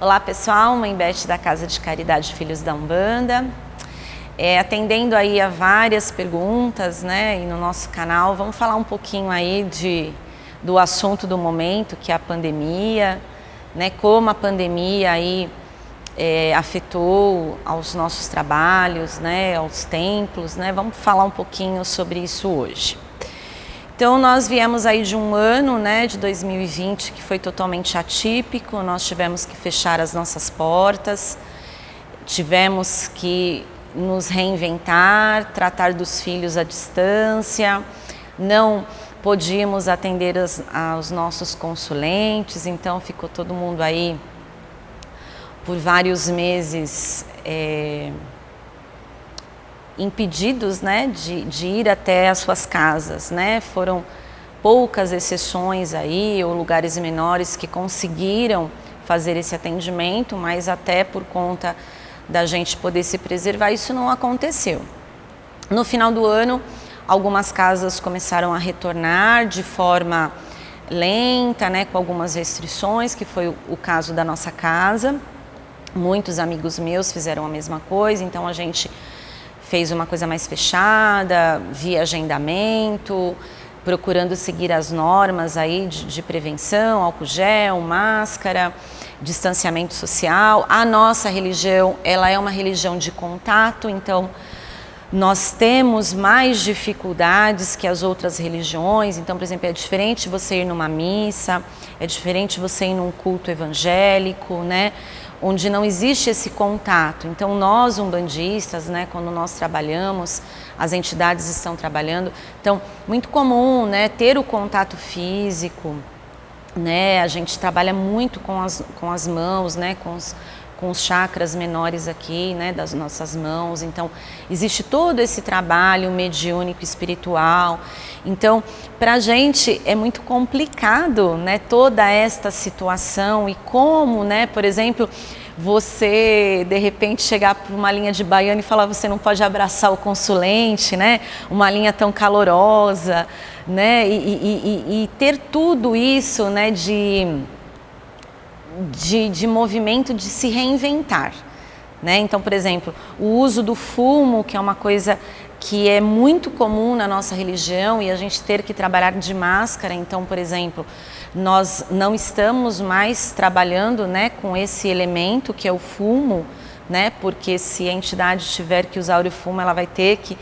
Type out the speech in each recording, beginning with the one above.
Olá pessoal, Mãe Beth da Casa de Caridade Filhos da Umbanda. Atendendo aí a várias perguntas, né, e no nosso canal, vamos falar um pouquinho aí do assunto do momento, que é a pandemia, né, como a pandemia aí afetou aos nossos trabalhos, né, aos templos, né, vamos falar um pouquinho sobre isso hoje. Então nós viemos aí de um ano, né, de 2020, que foi totalmente atípico, nós tivemos que fechar as nossas portas, tivemos que nos reinventar, tratar dos filhos à distância, não podíamos atender aos nossos consulentes, então ficou todo mundo aí por vários meses impedidos, né, de ir até as suas casas, né? Foram poucas exceções aí, ou lugares menores que conseguiram fazer esse atendimento, mas até por conta da gente poder se preservar, isso não aconteceu. No final do ano, algumas casas começaram a retornar de forma lenta, né, com algumas restrições, que foi o caso da nossa casa. Muitos amigos meus fizeram a mesma coisa, então a gente fez uma coisa mais fechada, via agendamento, procurando seguir as normas aí de prevenção, álcool gel, máscara, distanciamento social. A nossa religião, ela é uma religião de contato, então nós temos mais dificuldades que as outras religiões. Então, por exemplo, é diferente você ir numa missa, é diferente você ir num culto evangélico, né, onde não existe esse contato. Então nós umbandistas, né, quando nós trabalhamos, as entidades estão trabalhando, então muito comum, né, ter o contato físico, né, a gente trabalha muito com as mãos, né, com os chakras menores aqui, né, das nossas mãos. Então existe todo esse trabalho mediúnico espiritual. Então para a gente é muito complicado, né, toda esta situação. E como, né, por exemplo, você de repente chegar para uma linha de baiana e falar você não pode abraçar o consulente, né, uma linha tão calorosa, né, e ter tudo isso, né, de movimento de se reinventar, né? Então, por exemplo, o uso do fumo, que é uma coisa que é muito comum na nossa religião, e a gente ter que trabalhar de máscara. Então, por exemplo, nós não estamos mais trabalhando, né, com esse elemento que é o fumo, né? Porque se a entidade tiver que usar o fumo, ela vai ter que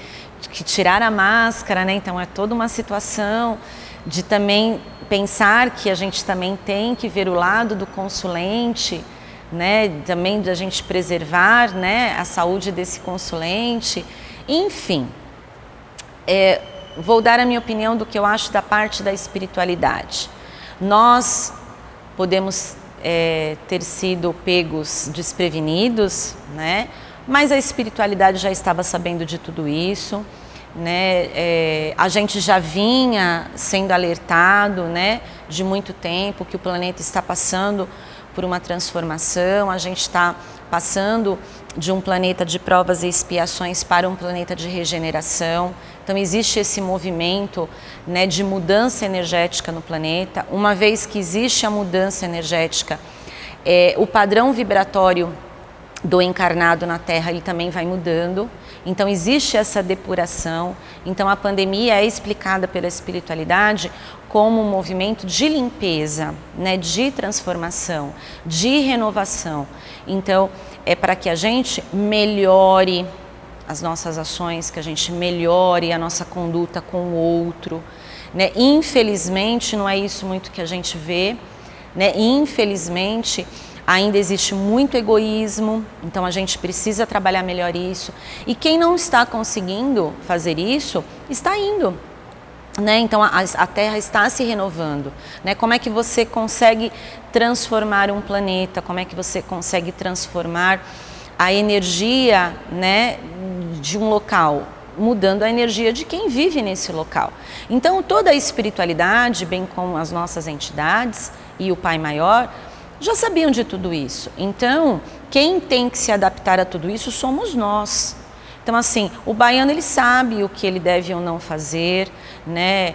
tirar a máscara, né? Então é toda uma situação de também pensar que a gente também tem que ver o lado do consulente, né? Também da gente preservar, né, a saúde desse consulente. Enfim, vou dar a minha opinião do que eu acho da parte da espiritualidade. Nós podemos ter sido pegos desprevenidos, né? Mas a espiritualidade já estava sabendo de tudo isso, né? A gente já vinha sendo alertado, né, de muito tempo que o planeta está passando por uma transformação. A gente está passando de um planeta de provas e expiações para um planeta de regeneração. Então existe esse movimento, né, de mudança energética no planeta. Uma vez que existe a mudança energética, o padrão vibratório do encarnado na Terra, ele também vai mudando. Então existe essa depuração. Então a pandemia é explicada pela espiritualidade como um movimento de limpeza, né, de transformação, de renovação. Então é para que a gente melhore as nossas ações, que a gente melhore a nossa conduta com o outro, né? Infelizmente não é isso muito que a gente vê, né? Infelizmente ainda existe muito egoísmo, então a gente precisa trabalhar melhor isso. E quem não está conseguindo fazer isso, está indo, né? Então a Terra está se renovando, né? Como é que você consegue transformar um planeta? Como é que você consegue transformar a energia, né, de um local? Mudando a energia de quem vive nesse local. Então toda a espiritualidade, bem como as nossas entidades e o Pai Maior, já sabiam de tudo isso. Então, quem tem que se adaptar a tudo isso somos nós. Então, assim, o baiano, ele sabe o que ele deve ou não fazer, né?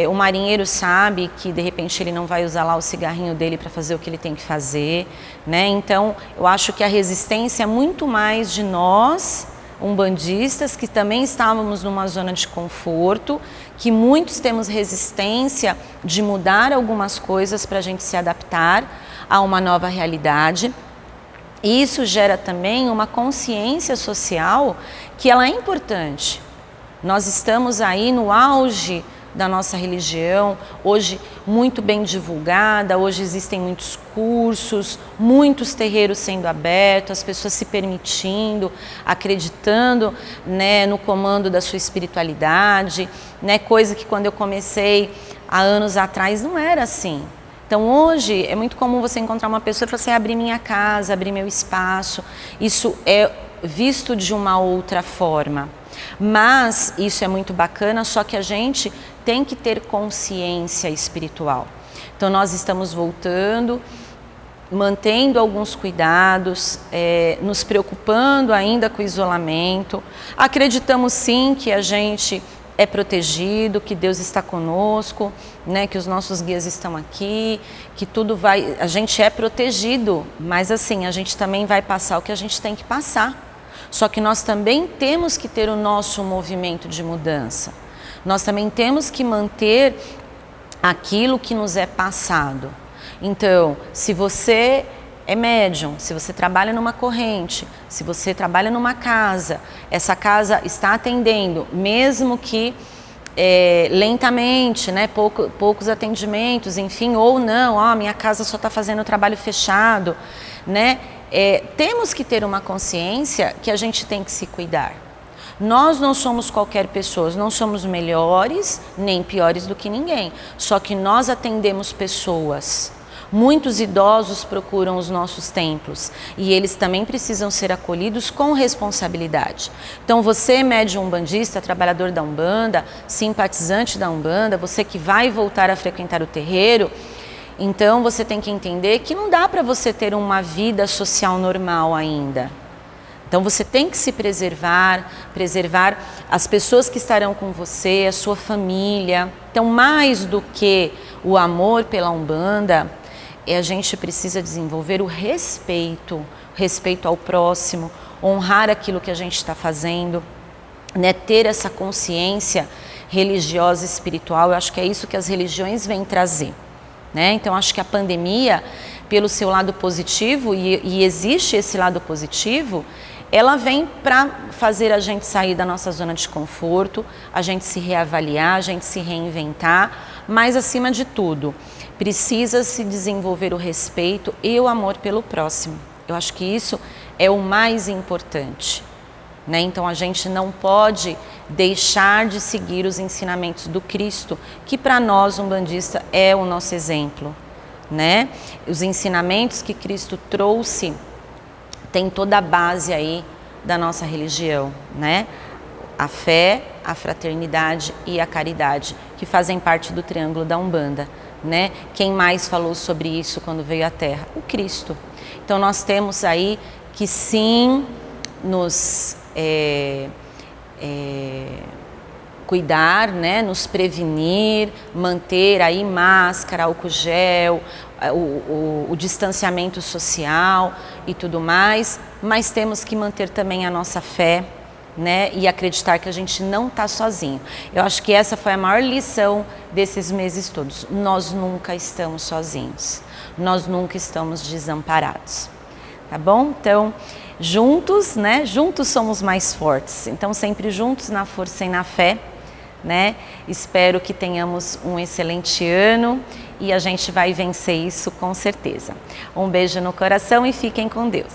O marinheiro sabe que, de repente, ele não vai usar lá o cigarrinho dele para fazer o que ele tem que fazer, né? Então, eu acho que a resistência é muito mais de nós, umbandistas, que também estávamos numa zona de conforto, que muitos temos resistência de mudar algumas coisas para a gente se adaptar a uma nova realidade. E isso gera também uma consciência social que ela é importante. Nós estamos aí no auge da nossa religião, hoje muito bem divulgada, hoje existem muitos cursos, muitos terreiros sendo abertos, as pessoas se permitindo, acreditando, né, no comando da sua espiritualidade, né, coisa que quando eu comecei há anos atrás não era assim. Então hoje é muito comum você encontrar uma pessoa e falar assim, abrir minha casa, abrir meu espaço. Isso é visto de uma outra forma. Mas isso é muito bacana, só que a gente tem que ter consciência espiritual. Então nós estamos voltando, mantendo alguns cuidados, nos preocupando ainda com o isolamento. Acreditamos sim que a gente é protegido, que Deus está conosco, né, que os nossos guias estão aqui, que tudo vai... A gente é protegido, mas assim, a gente também vai passar o que a gente tem que passar. Só que nós também temos que ter o nosso movimento de mudança. Nós também temos que manter aquilo que nos é passado. Então, se você é médium, se você trabalha numa corrente, se você trabalha numa casa, essa casa está atendendo, mesmo que lentamente, né, poucos atendimentos, enfim, ou não, minha casa só está fazendo trabalho fechado, né? Temos que ter uma consciência que a gente tem que se cuidar. Nós não somos qualquer pessoa, não somos melhores nem piores do que ninguém, só que nós atendemos pessoas. Muitos idosos procuram os nossos templos e eles também precisam ser acolhidos com responsabilidade. Então você, médium umbandista, trabalhador da Umbanda, simpatizante da Umbanda, você que vai voltar a frequentar o terreiro, então você tem que entender que não dá para você ter uma vida social normal ainda. Então você tem que se preservar as pessoas que estarão com você, a sua família. Então mais do que o amor pela Umbanda, a gente precisa desenvolver o respeito ao próximo, honrar aquilo que a gente está fazendo, né? Ter essa consciência religiosa e espiritual. Eu acho que é isso que as religiões vêm trazer, né? Então acho que a pandemia, pelo seu lado positivo, e existe esse lado positivo, ela vem para fazer a gente sair da nossa zona de conforto, a gente se reavaliar, a gente se reinventar, mas acima de tudo, precisa se desenvolver o respeito e o amor pelo próximo. Eu acho que isso é o mais importante, né? Então a gente não pode deixar de seguir os ensinamentos do Cristo, que para nós, umbandista, é o nosso exemplo, né? Os ensinamentos que Cristo trouxe tem toda a base aí da nossa religião, né? A fé, a fraternidade e a caridade, que fazem parte do triângulo da Umbanda, né? Quem mais falou sobre isso quando veio à Terra? O Cristo. Então nós temos aí que sim nos cuidar, né? Nos prevenir, manter aí máscara, álcool gel, o distanciamento social e tudo mais, mas temos que manter também a nossa fé, né? E acreditar que a gente não está sozinho. Eu acho que essa foi a maior lição desses meses todos. Nós nunca estamos sozinhos, nós nunca estamos desamparados, tá bom? Então, juntos, né? Juntos somos mais fortes. Então, sempre juntos na força e na fé, né? Espero que tenhamos um excelente ano e a gente vai vencer isso com certeza. Um beijo no coração e fiquem com Deus.